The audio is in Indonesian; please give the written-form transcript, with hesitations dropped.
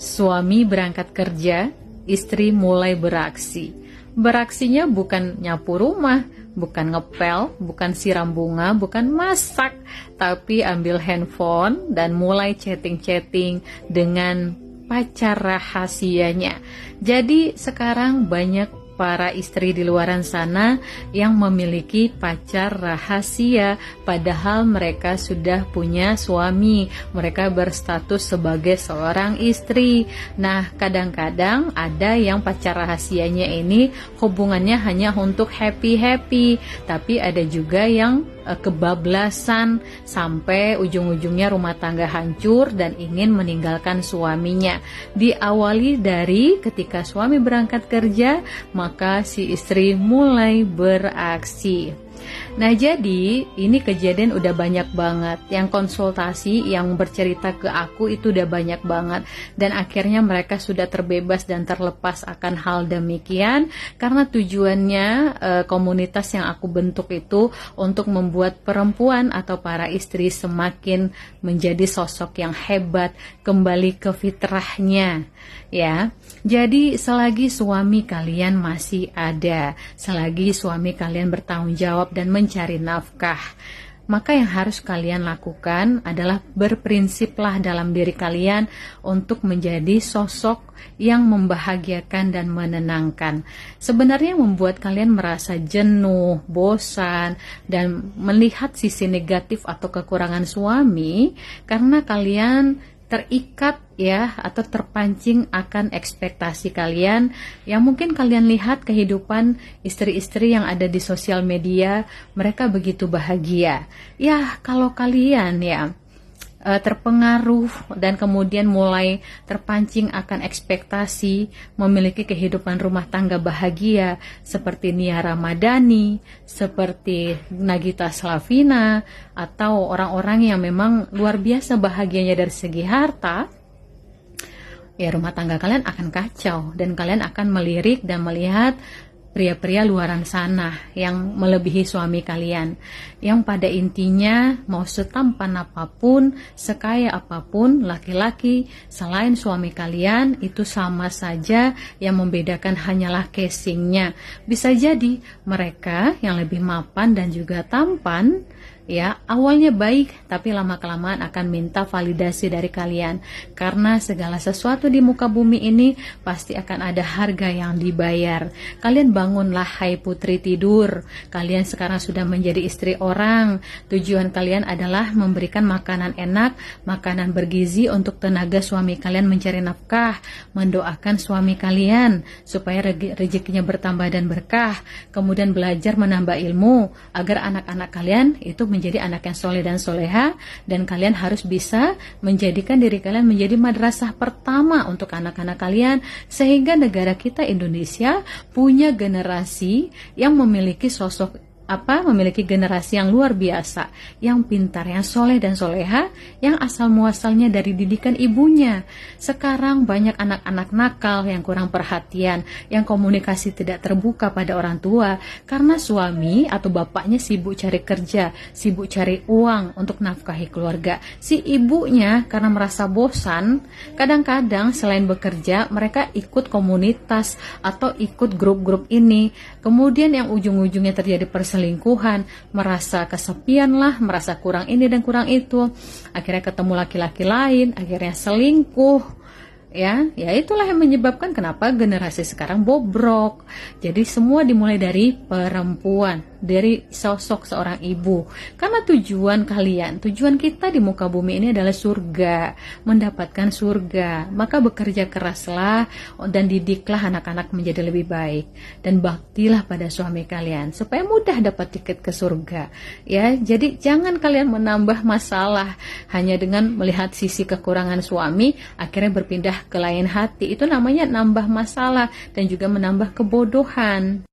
Suami berangkat kerja, istri mulai beraksi. Beraksinya bukan nyapu rumah, bukan ngepel, bukan siram bunga, bukan masak, tapi ambil handphone dan mulai chatting-chatting dengan pacar rahasianya. Jadi sekarang banyak para istri di luaran sana yang memiliki pacar rahasia, padahal mereka sudah punya suami, mereka berstatus sebagai seorang istri. Nah, kadang-kadang ada yang pacar rahasianya ini hubungannya hanya untuk happy-happy, tapi ada juga yang kebablasan sampai ujung-ujungnya rumah tangga hancur dan ingin meninggalkan suaminya. Diawali dari ketika suami berangkat kerja, maka si istri mulai beraksi. Nah, jadi ini kejadian udah banyak banget. Yang konsultasi, yang bercerita ke aku itu udah banyak banget. Dan akhirnya mereka sudah terbebas dan terlepas akan hal demikian. Karena tujuannya komunitas yang aku bentuk itu untuk membuat perempuan atau para istri semakin menjadi sosok yang hebat, kembali ke fitrahnya. Ya, jadi selagi suami kalian masih ada, selagi suami kalian bertanggung jawab dan mencari nafkah, maka yang harus kalian lakukan adalah berprinsiplah dalam diri kalian untuk menjadi sosok yang membahagiakan dan menenangkan. Sebenarnya membuat kalian merasa jenuh, bosan, dan melihat sisi negatif atau kekurangan suami karena kalian terikat ya atau terpancing akan ekspektasi kalian yang mungkin kalian lihat kehidupan istri-istri yang ada di sosial media, mereka begitu bahagia. Ya, kalau kalian ya terpengaruh dan kemudian mulai terpancing akan ekspektasi memiliki kehidupan rumah tangga bahagia seperti Nia Ramadhani, seperti Nagita Slavina, atau orang-orang yang memang luar biasa bahagianya dari segi harta, ya rumah tangga kalian akan kacau dan kalian akan melirik dan melihat pria-pria luaran sana yang melebihi suami kalian, yang pada intinya mau setampan apapun, sekaya apapun laki-laki selain suami kalian itu sama saja, yang membedakan hanyalah casingnya. Bisa jadi mereka yang lebih mapan dan juga tampan ya awalnya baik, tapi lama-kelamaan akan minta validasi dari kalian, karena segala sesuatu di muka bumi ini pasti akan ada harga yang dibayar. Kalian bangunlah hai putri tidur, kalian sekarang sudah menjadi istri orang. Tujuan kalian adalah memberikan makanan enak, makanan bergizi untuk tenaga suami kalian mencari nafkah, mendoakan suami kalian supaya rezekinya bertambah dan berkah, kemudian belajar menambah ilmu agar anak-anak kalian itu menjadi anak yang soleh dan soleha, dan kalian harus bisa menjadikan diri kalian menjadi madrasah pertama untuk anak-anak kalian, sehingga negara kita Indonesia punya generasi yang memiliki memiliki generasi yang luar biasa, yang pintar, yang soleh dan soleha, yang asal muasalnya dari didikan ibunya. Sekarang banyak anak-anak nakal yang kurang perhatian, yang komunikasi tidak terbuka pada orang tua, karena suami atau bapaknya sibuk cari kerja, sibuk cari uang untuk nafkahi keluarga. Si ibunya karena merasa bosan, kadang-kadang selain bekerja, mereka ikut komunitas atau ikut grup-grup ini. Kemudian yang ujung-ujungnya terjadi perselingkuhan, merasa kesepian lah, merasa kurang ini dan kurang itu, akhirnya ketemu laki-laki lain, akhirnya selingkuh. Ya itulah yang menyebabkan kenapa generasi sekarang bobrok. Jadi semua dimulai dari perempuan, dari sosok seorang ibu. Karena tujuan kita di muka bumi ini adalah surga, mendapatkan surga. Maka bekerja keraslah dan didiklah anak-anak menjadi lebih baik, dan baktilah pada suami kalian supaya mudah dapat tiket ke surga. Ya, jadi jangan kalian menambah masalah hanya dengan melihat sisi kekurangan suami akhirnya berpindah ke lain hati. Itu namanya nambah masalah dan juga menambah kebodohan.